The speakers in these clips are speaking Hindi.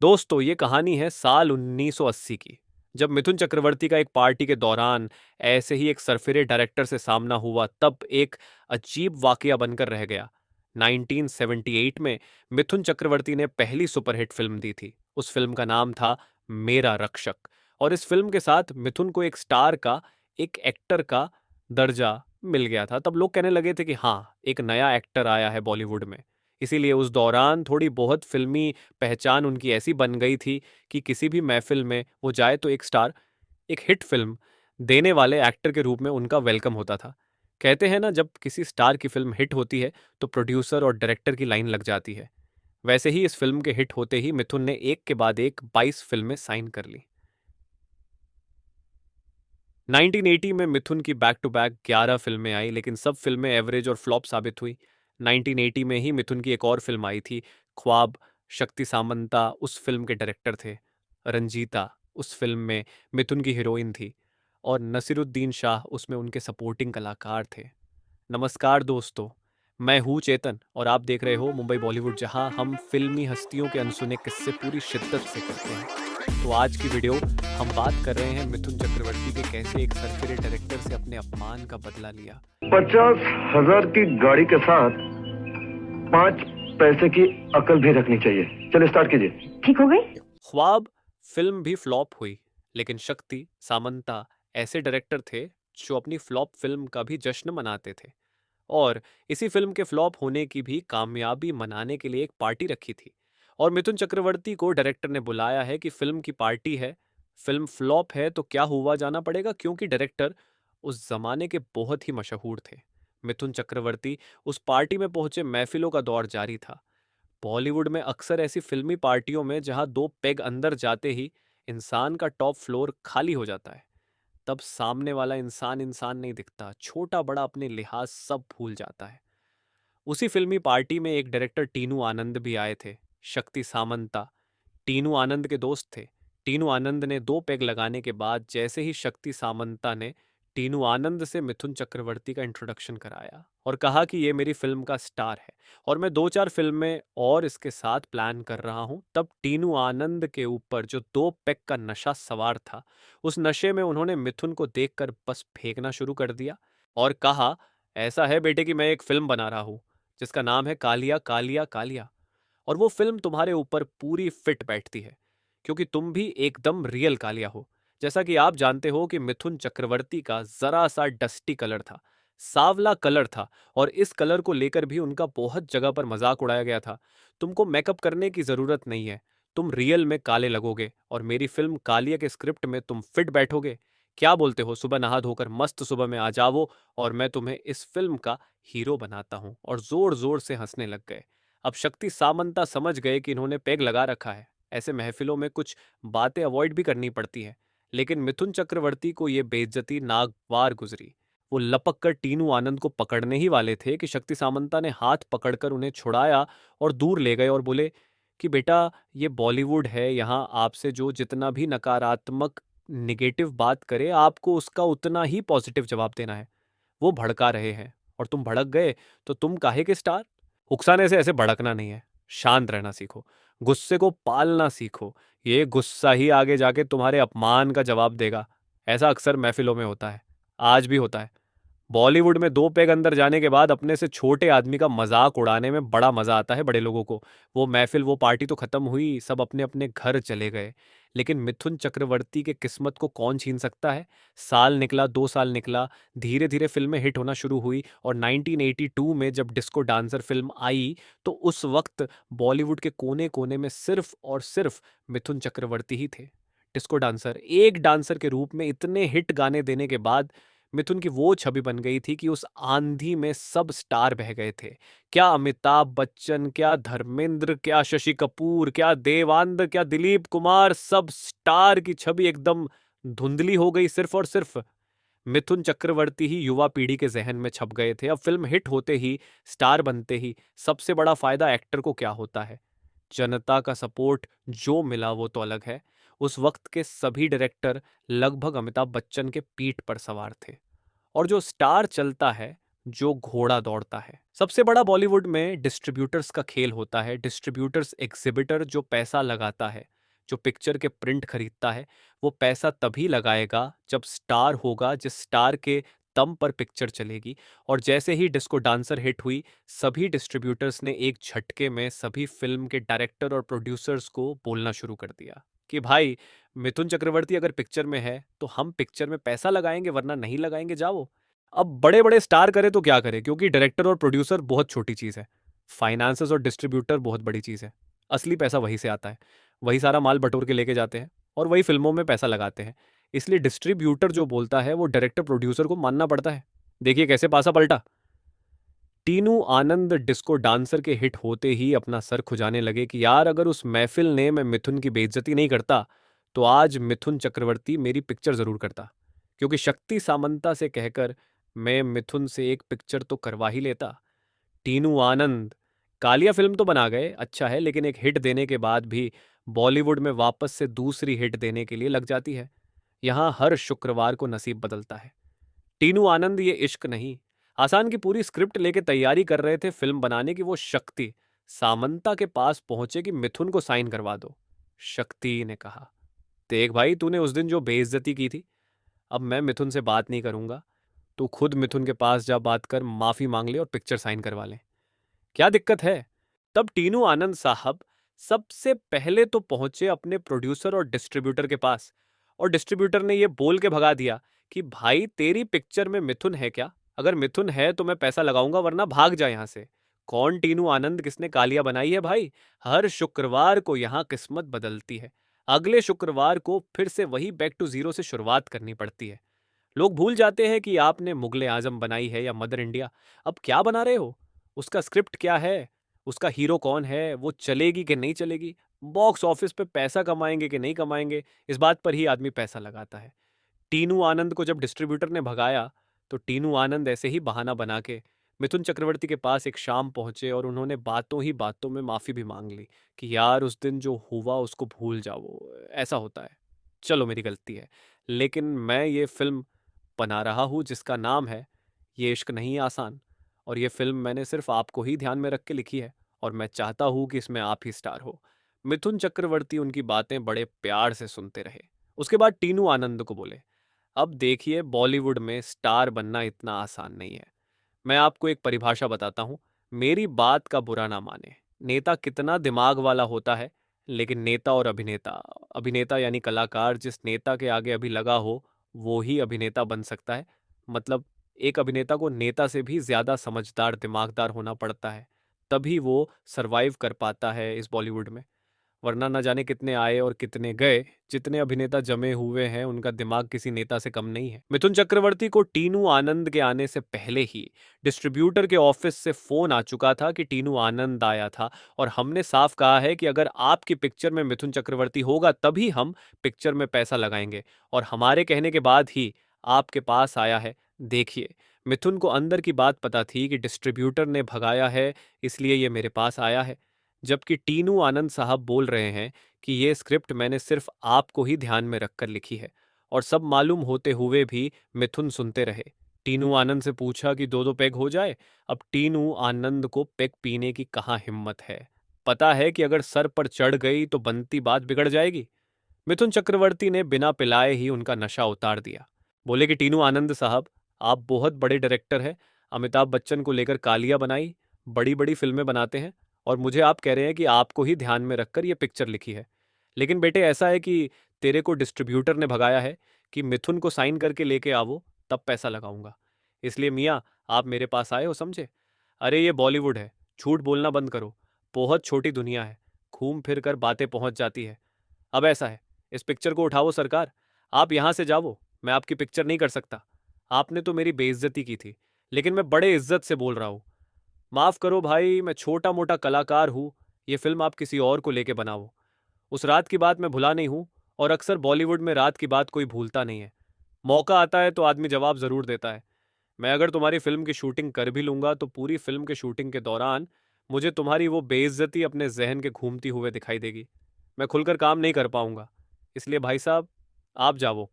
दोस्तों ये कहानी है साल 1980 की, जब मिथुन चक्रवर्ती का एक पार्टी के दौरान ऐसे ही एक सरफिरे डायरेक्टर से सामना हुआ, तब एक अजीब वाकया बनकर रह गया। 1978 में मिथुन चक्रवर्ती ने पहली सुपरहिट फिल्म दी थी। उस फिल्म का नाम था मेरा रक्षक। और इस फिल्म के साथ मिथुन को एक स्टार का, एक एक्टर का दर्जा मिल गया था। तब लोग कहने लगे थे कि हाँ, एक नया एक्टर आया है बॉलीवुड में। इसीलिए उस दौरान थोड़ी बहुत फिल्मी पहचान उनकी ऐसी बन गई थी कि किसी भी महफिल में वो जाए तो एक स्टार, एक हिट फिल्म देने वाले एक्टर के रूप में उनका वेलकम होता था। कहते हैं ना, जब किसी स्टार की फिल्म हिट होती है तो प्रोड्यूसर और डायरेक्टर की लाइन लग जाती है। वैसे ही इस फिल्म के हिट होते ही मिथुन ने एक के बाद एक 22 फिल्में साइन कर ली। 1980 में मिथुन की बैक टू बैक 11 फिल्में आई, लेकिन सब फिल्में एवरेज और फ्लॉप साबित हुई। 1980 में ही मिथुन की एक और फिल्म आई थी, ख्वाब। शक्ति सामंता उस फिल्म के डायरेक्टर थे। रंजीता उस फिल्म में मिथुन की हीरोइन थी, और नसीरुद्दीन शाह उसमें उनके सपोर्टिंग कलाकार थे। नमस्कार दोस्तों, मैं हूँ चेतन और आप देख रहे हो मुंबई बॉलीवुड, जहां हम फिल्मी हस्तियों के अनसुने किस्से पूरी शिद्दत से करते हैं। तो आज की वीडियो हम बात कर रहे हैं मिथुन चक्रवर्ती के कैसे एक सरफिरे डायरेक्टर से अपने अपमान का बदला लिया। 50,000 की गाड़ी के साथ 5 पैसे की अकल भी रखनी चाहिए। चलिए स्टार्ट कीजिए। ठीक हो गई। ख्वाब फिल्म भी फ्लॉप हुई, लेकिन शक्ति सामंता ऐसे डायरेक्टर थे जो अपनी फ्लॉप फिल्म का भी जश्न मनाते थे। और इसी फिल्म के फ्लॉप होने की भी कामयाबी मनाने के लिए एक पार्टी रखी थी। और मिथुन चक्रवर्ती को डायरेक्टर ने बुलाया है कि फिल्म की पार्टी है, फिल्म फ्लॉप है तो क्या हुआ, जाना पड़ेगा, क्योंकि डायरेक्टर उस जमाने के बहुत ही मशहूर थे। मिथुन चक्रवर्ती उस पार्टी में पहुंचे, महफिलों का दौर जारी था। बॉलीवुड में अक्सर ऐसी फिल्मी पार्टियों में जहां दो पेग अंदर जाते ही इंसान का टॉप फ्लोर खाली हो जाता है, तब सामने वाला इंसान इंसान नहीं दिखता, छोटा बड़ा अपने लिहाज सब भूल जाता है। उसी फिल्मी पार्टी में एक डायरेक्टर टीनू आनंद भी आए थे। शक्ति सामंता टीनू आनंद के दोस्त थे। टीनू आनंद ने दो पेग लगाने के बाद जैसे ही शक्ति सामंता ने टीनू आनंद से मिथुन चक्रवर्ती का इंट्रोडक्शन कराया और कहा कि ये मेरी फिल्म का स्टार है और मैं दो चार फिल्में और इसके साथ प्लान कर रहा हूं, तब टीनू आनंद के ऊपर जो दो पेग का नशा सवार था, उस नशे में उन्होंने मिथुन को देखकर बस फेंकना शुरू कर दिया और कहा, ऐसा है बेटे कि मैं एक फिल्म बना रहा हूं जिसका नाम है कालिया कालिया कालिया, और वो फिल्म तुम्हारे ऊपर पूरी फिट बैठती है क्योंकि तुम भी एकदम रियल कालिया हो। जैसा कि आप जानते हो कि मिथुन चक्रवर्ती का जरा सा डस्टी कलर था, सांवला कलर था, और इस कलर को लेकर भी उनका बहुत जगह पर मजाक उड़ाया गया था। तुमको मेकअप करने की जरूरत नहीं है, तुम रियल में काले लगोगे और मेरी फिल्म कालिया के स्क्रिप्ट में तुम फिट बैठोगे। क्या बोलते हो, सुबह नहा धोकर मस्त सुबह में आ जाओ और मैं तुम्हें इस फिल्म का हीरो बनाता हूं। और जोर जोर से हंसने लग गए। अब शक्ति सामंता समझ गए कि इन्होंने पेग लगा रखा है। ऐसे महफिलों में कुछ बातें अवॉइड भी करनी पड़ती है, लेकिन मिथुन चक्रवर्ती को यह बेइज्जती नागवार गुजरी। वो लपक कर टीनू आनंद को पकड़ने ही वाले थे कि शक्ति सामंता ने हाथ पकड़कर उन्हें छुड़ाया और दूर ले गए और बोले कि बेटा, ये बॉलीवुड है, यहाँ आपसे जो जितना भी नकारात्मक निगेटिव बात करे, आपको उसका उतना ही पॉजिटिव जवाब देना है। वो भड़का रहे हैं और तुम भड़क गए तो तुम काहे के स्टार। उकसाने से ऐसे भड़कना नहीं है, शांत रहना सीखो, गुस्से को पालना सीखो। ये गुस्सा ही आगे जाके तुम्हारे अपमान का जवाब देगा। ऐसा अक्सर महफिलों में होता है, आज भी होता है। बॉलीवुड में दो पेग अंदर जाने के बाद अपने से छोटे आदमी का मजाक उड़ाने में बड़ा मजा आता है बड़े लोगों को। वो महफिल, वो पार्टी तो खत्म हुई, सब अपने अपने घर चले गए। लेकिन मिथुन चक्रवर्ती के किस्मत को कौन छीन सकता है। साल निकला, 2 साल निकला, धीरे धीरे फिल्में हिट होना शुरू हुई और 1982 में जब डिस्को डांसर फिल्म आई, तो उस वक्त बॉलीवुड के कोने कोने में सिर्फ और सिर्फ मिथुन चक्रवर्ती ही थे। डिस्को डांसर एक डांसर के रूप में इतने हिट गाने देने के बाद मिथुन की वो छवि बन गई थी कि उस आंधी में सब स्टार बह गए थे। क्या अमिताभ बच्चन, क्या धर्मेंद्र, क्या शशि कपूर, क्या देवानंद, क्या दिलीप कुमार, सब स्टार की छवि एकदम धुंधली हो गई। सिर्फ और सिर्फ मिथुन चक्रवर्ती ही युवा पीढ़ी के जहन में छप गए थे। अब फिल्म हिट होते ही, स्टार बनते ही सबसे बड़ा फायदा एक्टर को क्या होता है, जनता का सपोर्ट जो मिला वो तो अलग है। उस वक्त के सभी डायरेक्टर लगभग अमिताभ बच्चन के पीठ पर सवार थे। और जो स्टार चलता है जो घोड़ा दौड़ता है। सबसे बड़ा बॉलीवुड में डिस्ट्रीब्यूटर्स का खेल होता है। डिस्ट्रीब्यूटर्स एग्जिबिटर जो पैसा लगाता है, जो पिक्चर के प्रिंट खरीदता है, वो पैसा तभी लगाएगा जब स्टार होगा, जिस स्टार के दम पर पिक्चर चलेगी। और जैसे ही डिस्को डांसर हिट हुई, सभी डिस्ट्रीब्यूटर्स ने एक झटके में सभी फिल्म के डायरेक्टर और प्रोड्यूसर्स को बोलना शुरू कर दिया कि भाई, मिथुन चक्रवर्ती अगर पिक्चर में है तो हम पिक्चर में पैसा लगाएंगे, वरना नहीं लगाएंगे जाओ। अब बड़े बड़े स्टार करे तो क्या करे, क्योंकि डायरेक्टर और प्रोड्यूसर बहुत छोटी चीज़ है, फाइनेंसेस और डिस्ट्रीब्यूटर बहुत बड़ी चीज़ है। असली पैसा वहीं से आता है, वही सारा माल बटोर के लेके जाते हैं और वही फिल्मों में पैसा लगाते हैं। इसलिए डिस्ट्रीब्यूटर जो बोलता है वो डायरेक्टर प्रोड्यूसर को मानना पड़ता है। देखिए कैसे पासा पलटा। टीनू आनंद डिस्को डांसर के हिट होते ही अपना सर खुजाने लगे कि यार, अगर उस महफिल ने मैं मिथुन की बेइज्जती नहीं करता तो आज मिथुन चक्रवर्ती मेरी पिक्चर जरूर करता, क्योंकि शक्ति सामंता से कहकर मैं मिथुन से एक पिक्चर तो करवा ही लेता। टीनू आनंद कालिया फिल्म तो बना गए, अच्छा है, लेकिन एक हिट देने के बाद भी बॉलीवुड में वापस से दूसरी हिट देने के लिए लग जाती है। यहां हर शुक्रवार को नसीब बदलता है। टीनू आनंद ये इश्क नहीं, आसान की पूरी स्क्रिप्ट लेके तैयारी कर रहे थे फिल्म बनाने की। वो शक्ति सामंता के पास पहुंचे कि मिथुन को साइन करवा दो। शक्ति ने कहा, देख भाई, तूने उस दिन जो बेइज्जती की थी, अब मैं मिथुन से बात नहीं करूंगा। तू खुद मिथुन के पास जा, बात कर, माफी मांग ले और पिक्चर साइन करवा ले। क्या दिक्कत है? तब टीनू आनंद साहब सबसे पहले तो पहुंचे अपने प्रोड्यूसर और डिस्ट्रीब्यूटर के पास, और डिस्ट्रीब्यूटर ने यह बोल के भगा दिया कि भाई, तेरी पिक्चर में मिथुन है क्या? अगर मिथुन है तो मैं पैसा लगाऊंगा, वरना भाग जा यहां से। कौन टीनू आनंद, किसने कालिया बनाई है भाई? हर शुक्रवार को यहां किस्मत बदलती है। अगले शुक्रवार को फिर से वही बैक टू जीरो से शुरुआत करनी पड़ती है। लोग भूल जाते हैं कि आपने मुगले आजम बनाई है या मदर इंडिया। अब क्या बना रहे हो? उसका स्क्रिप्ट क्या है? उसका हीरो कौन है? वो चलेगी कि नहीं चलेगी? बॉक्स ऑफिस पे पैसा कमाएंगे कि नहीं कमाएंगे? इस बात पर ही आदमी पैसा लगाता है। टीनू आनंद को जब डिस्ट्रीब्यूटर ने भगाया, तो टीनू आनंद ऐसे ही बहाना बना के मिथुन चक्रवर्ती के पास एक शाम पहुंचे और उन्होंने बातों ही बातों में माफी भी मांग ली कि यार, उस दिन जो हुआ उसको भूल जाओ, ऐसा होता है, चलो मेरी गलती है, लेकिन मैं ये फिल्म बना रहा हूँ जिसका नाम है ये इश्क नहीं आसान, और ये फिल्म मैंने सिर्फ आपको ही ध्यान में रख के लिखी है, और मैं चाहता हूँ कि इसमें आप ही स्टार हो। मिथुन चक्रवर्ती उनकी बातें बड़े प्यार से सुनते रहे। उसके बाद टीनू आनंद को बोले, अब देखिए, बॉलीवुड में स्टार बनना इतना आसान नहीं है। मैं आपको एक परिभाषा बताता हूँ, मेरी बात का बुरा ना माने। नेता कितना दिमाग वाला होता है, लेकिन नेता और अभिनेता, अभिनेता यानी कलाकार जिस नेता के आगे अभी लगा हो, वो ही अभिनेता बन सकता है। मतलब एक अभिनेता को नेता से भी ज्यादा समझदार, दिमागदार होना पड़ता है, तभी वो सरवाइव कर पाता है इस बॉलीवुड में। वरना न जाने कितने आए और कितने गए। जितने अभिनेता जमे हुए हैं, उनका दिमाग किसी नेता से कम नहीं है। मिथुन चक्रवर्ती को टीनू आनंद के आने से पहले ही डिस्ट्रीब्यूटर के ऑफिस से फोन आ चुका था कि टीनू आनंद आया था, और हमने साफ कहा है कि अगर आपकी पिक्चर में मिथुन चक्रवर्ती होगा तभी हम पिक्चर में पैसा लगाएंगे, और हमारे कहने के बाद ही आपके पास आया है। देखिए, मिथुन को अंदर की बात पता थी कि डिस्ट्रीब्यूटर ने भगाया है, इसलिए ये मेरे पास आया है। जबकि टीनू आनंद साहब बोल रहे हैं कि ये स्क्रिप्ट मैंने सिर्फ आपको ही ध्यान में रखकर लिखी है, और सब मालूम होते हुए भी मिथुन सुनते रहे। टीनू आनंद से पूछा कि दो दो पेग हो जाए। अब टीनू आनंद को पेग पीने की कहाँ हिम्मत है। पता है कि अगर सर पर चढ़ गई तो बनती बात बिगड़ जाएगी। मिथुन चक्रवर्ती ने बिना पिलाए ही उनका नशा उतार दिया। बोले कि टीनू आनंद साहब, आप बहुत बड़े डायरेक्टर हैं, अमिताभ बच्चन को लेकर कालिया बनाई, बड़ी बड़ी फिल्में बनाते हैं, और मुझे आप कह रहे हैं कि आपको ही ध्यान में रखकर ये पिक्चर लिखी है। लेकिन बेटे, ऐसा है कि तेरे को डिस्ट्रीब्यूटर ने भगाया है कि मिथुन को साइन करके लेके आवो, तब पैसा लगाऊंगा। इसलिए मियाँ, आप मेरे पास आए हो, समझे? अरे ये बॉलीवुड है, झूठ बोलना बंद करो। बहुत छोटी दुनिया है, घूम फिर कर बातें पहुंच जाती है। अब ऐसा है, इस पिक्चर को उठाओ सरकार, आप यहाँ से जाओ, मैं आपकी पिक्चर नहीं कर सकता। आपने तो मेरी बेइज्जती की थी, लेकिन मैं बड़े इज्जत से बोल रहा हूँ। माफ करो भाई, मैं छोटा मोटा कलाकार हूँ, ये फिल्म आप किसी और को लेके बनाओ। उस रात की बात मैं भुला नहीं हूँ, और अक्सर बॉलीवुड में रात की बात कोई भूलता नहीं है। मौका आता है तो आदमी जवाब जरूर देता है। मैं अगर तुम्हारी फिल्म की शूटिंग कर भी लूंगा तो पूरी फिल्म के शूटिंग के दौरान मुझे तुम्हारी वो बेइज्जती अपने जहन के घूमती हुए दिखाई देगी। मैं खुलकर काम नहीं कर पाऊंगा। इसलिए भाई साहब, आप जाओ।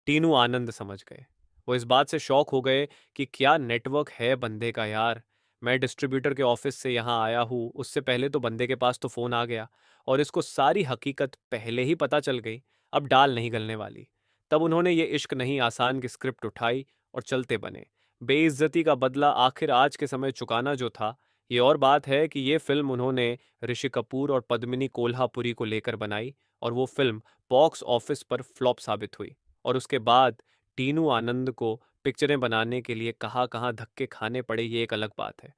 टीनू आनंद समझ गए। वो इस बात से शॉक हो गए कि क्या नेटवर्क है बंदे का यार। मैं डिस्ट्रीब्यूटर के ऑफिस से यहाँ आया हूँ, उससे पहले तो बंदे के पास तो फ़ोन आ गया और इसको सारी हकीकत पहले ही पता चल गई, अब डाल नहीं गलने वाली। तब उन्होंने ये इश्क नहीं आसान की स्क्रिप्ट उठाई और चलते बने। बेइज्जती का बदला आखिर आज के समय चुकाना जो था, ये और बात है कि ये फिल्म उन्होंने ऋषि कपूर और पद्मिनी कोल्हापुरी को लेकर बनाई और वो फिल्म बॉक्स ऑफिस पर फ्लॉप साबित हुई। और उसके बाद टीनू आनंद को पिक्चरें बनाने के लिए कहाँ कहाँ धक्के खाने पड़े, ये एक अलग बात है।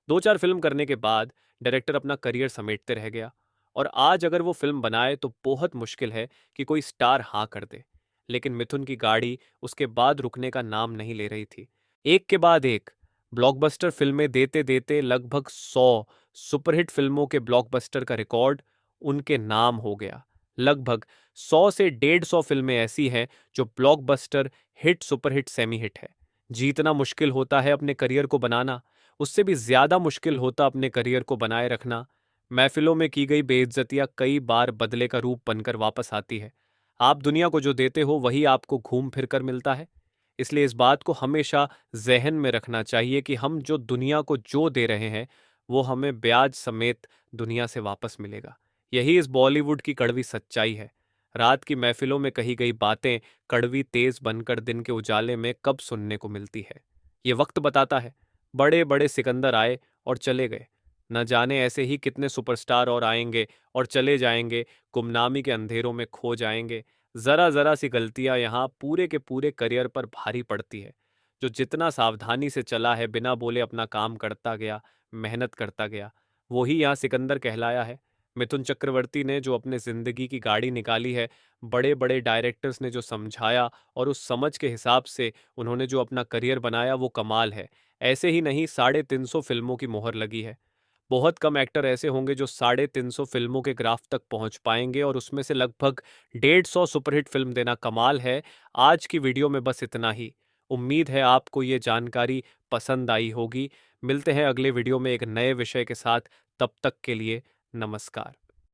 दो चार फिल्म करने के बाद डायरेक्टर अपना करियर समेटते रह गया और आज अगर वो फिल्म बनाए तो बहुत मुश्किल है कि कोई स्टार हाँ कर दे। लेकिन मिथुन की गाड़ी उसके बाद रुकने का नाम नहीं ले रही थी। एक के बाद एक ब्लॉकबस्टर फिल्में देते देते लगभग 100 सुपरहिट फिल्मों के ब्लॉकबस्टर का रिकॉर्ड उनके नाम हो गया। लगभग 100 से 150 फिल्में ऐसी हैं जो blockbuster, hit, superhit, semi hit है। जीतना मुश्किल होता है अपने करियर को बनाना, उससे भी ज्यादा मुश्किल होता अपने करियर को बनाए रखना। महफिलों में की गई बेइज्जतियां कई बार बदले का रूप बनकर वापस आती है। आप दुनिया को जो देते हो वही आपको घूम फिर कर मिलता है। इसलिए इस बात को हमेशा जहन में रखना चाहिए कि हम जो दुनिया को जो दे रहे हैं वो हमें ब्याज समेत दुनिया से वापस मिलेगा। यही इस बॉलीवुड की कड़वी सच्चाई है। रात की महफिलों में कही गई बातें कड़वी तेज बनकर दिन के उजाले में कब सुनने को मिलती है, ये वक्त बताता है। बड़े बड़े सिकंदर आए और चले गए, न जाने ऐसे ही कितने सुपरस्टार और आएंगे और चले जाएंगे, गुमनामी के अंधेरों में खो जाएंगे। जरा जरा सी गलतियां यहाँ पूरे के पूरे करियर पर भारी पड़ती है। जो जितना सावधानी से चला है, बिना बोले अपना काम करता गया, मेहनत करता गया, वो ही यहाँ सिकंदर कहलाया है। मिथुन चक्रवर्ती ने जो अपने जिंदगी की गाड़ी निकाली है, बड़े बड़े डायरेक्टर्स ने जो समझाया और उस समझ के हिसाब से उन्होंने जो अपना करियर बनाया, वो कमाल है। ऐसे ही नहीं, 350 फिल्मों की मोहर लगी है। बहुत कम एक्टर ऐसे होंगे जो 350 फिल्मों के ग्राफ तक पहुंच पाएंगे और उसमें से लगभग 150 सुपरहिट फिल्म देना कमाल है। आज की वीडियो में बस इतना ही। उम्मीद है आपको ये जानकारी पसंद आई होगी। मिलते हैं अगले वीडियो में एक नए विषय के साथ। तब तक के लिए नमस्कार।